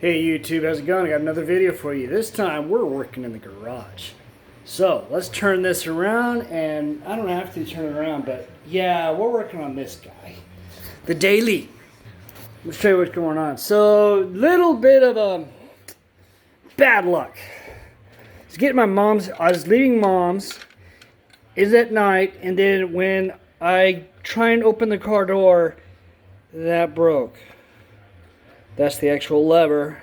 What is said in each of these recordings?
Hey YouTube, how's it going? I got another video for you. This time we're working in the garage. So let's turn this around, and I don't have to turn it around, but yeah, we're working on this guy. The daily. Let's show you what's going on. So, little bit of bad luck. I was leaving mom's, is at night, and then when I try and open the car door, that broke. That's the actual lever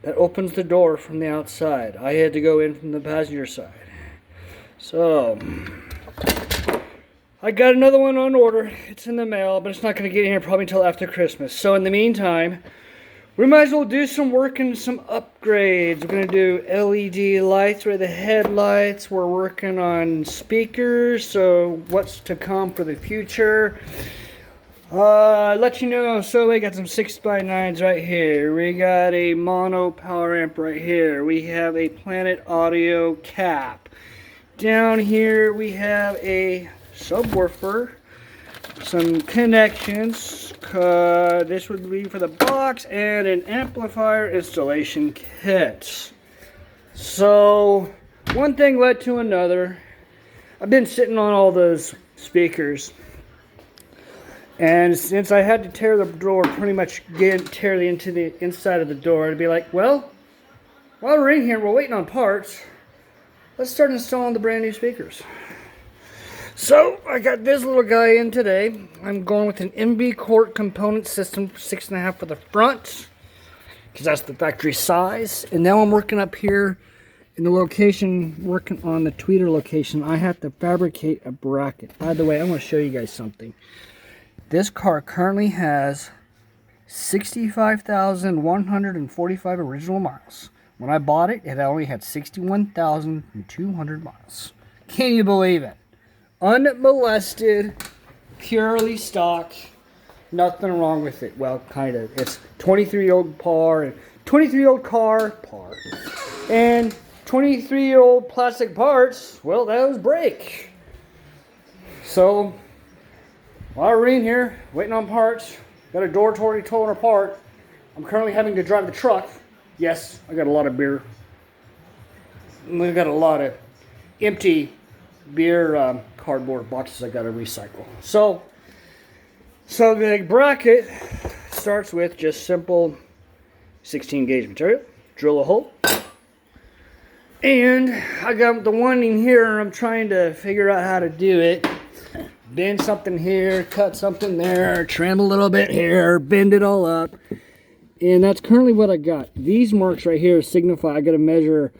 that opens the door from the outside. I had to go in from the passenger side. So, I got another one on order. It's in the mail, but it's not going to get in here probably until after Christmas. So in the meantime, we might as well do some work and some upgrades. We're going to do LED lights for the headlights. We're working on speakers, so what's to come for the future. Let you know, so we got some 6x9s right here. We got a mono power amp right here. We have a Planet Audio cap. Down here we have a subwoofer, some connections. This would be for the box, and an amplifier installation kit. So, one thing led to another. I've been sitting on all those speakers. And since I had to tear the door, pretty much tear into the inside of the door, to be like, well, while we're in here, we're waiting on parts. Let's start installing the brand new speakers. So I got this little guy in today. I'm going with an MB Court component system, 6.5 for the front, because that's the factory size. And now I'm working up here in the location, working on the tweeter location. I have to fabricate a bracket. By the way, I want to show you guys something. This car currently has 65,145 original miles. When I bought it, it only had 61,200 miles. Can you believe it? Unmolested, purely stock, nothing wrong with it. Well, kind of. It's 23-year-old car, and 23-year-old plastic parts. Well, those break. So, while we're in here, waiting on parts, got a door already torn apart. I'm currently having to drive the truck. Yes, I got a lot of beer. We've got a lot of empty beer cardboard boxes I got to recycle. So the bracket starts with just simple 16 gauge material. Drill a hole. And I got the one in here. I'm trying to figure out how to do it. Bend something here, cut something there, trim a little bit here, bend it all up. And that's currently what I got. These marks right here signify I got to measure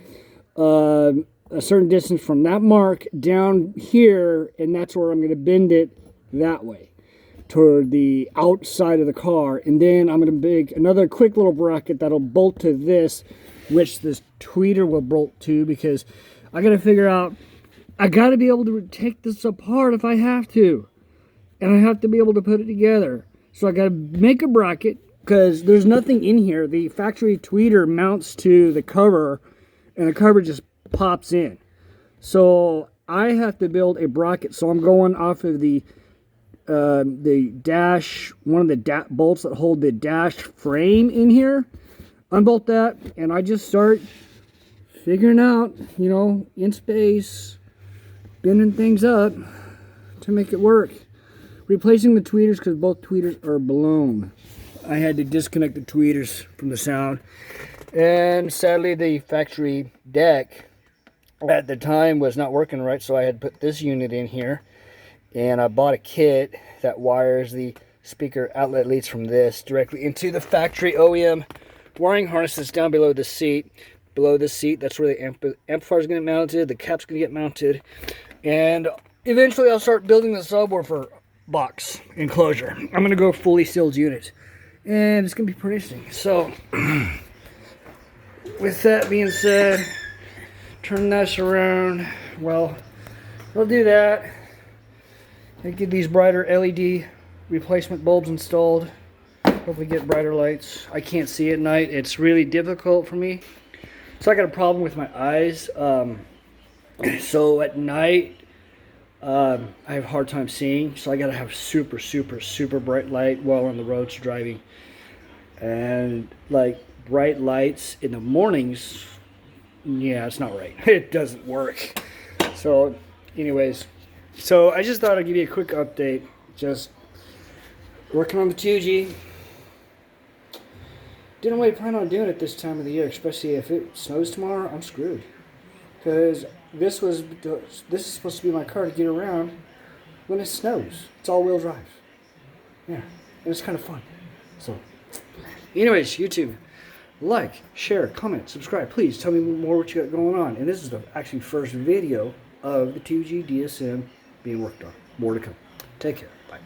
a certain distance from that mark down here, and that's where I'm going to bend it that way toward the outside of the car. And then I'm going to make another quick little bracket that'll bolt to this, which this tweeter will bolt to, because I got to figure out, I got to be able to take this apart if I have to. And I have to be able to put it together. So I got to make a bracket, because there's nothing in here. The factory tweeter mounts to the cover, and the cover just pops in. So I have to build a bracket. So I'm going off of the dash, one of the bolts that hold the dash frame in here. Unbolt that, and I just start figuring out, you know, in space, bending things up to make it work. Replacing the tweeters, because both tweeters are blown. I had to disconnect the tweeters from the sound. And sadly, the factory deck at the time was not working right, so I had put this unit in here. And I bought a kit that wires the speaker outlet leads from this directly into the factory OEM wiring harness that's down below the seat. Below the seat, that's where the amplifier is going to get mounted, the cap's going to get mounted. And eventually I'll start building the subwoofer box enclosure. I'm going to go fully sealed unit. And it's going to be pretty interesting. So, with that being said, turn this around. Well, we'll do that. And get these brighter LED replacement bulbs installed. Hopefully get brighter lights. I can't see at night. It's really difficult for me. So I got a problem with my eyes. So at night, I have a hard time seeing, so I gotta have super bright light while on the roads driving. And like bright lights in the mornings, yeah, it's not right. It doesn't work. So anyways, so I just thought I'd give you a quick update. Just working on the 2G. Didn't really plan on doing it this time of the year, especially if it snows tomorrow. I'm screwed, because this is supposed to be my car to get around when it snows. It's all-wheel drive. Yeah, and it's kind of fun. So anyways, YouTube, like, share, comment, subscribe. Please tell me more what you got going on. And this is the actually first video of the 2G DSM being worked on. More to come. Take care. Bye.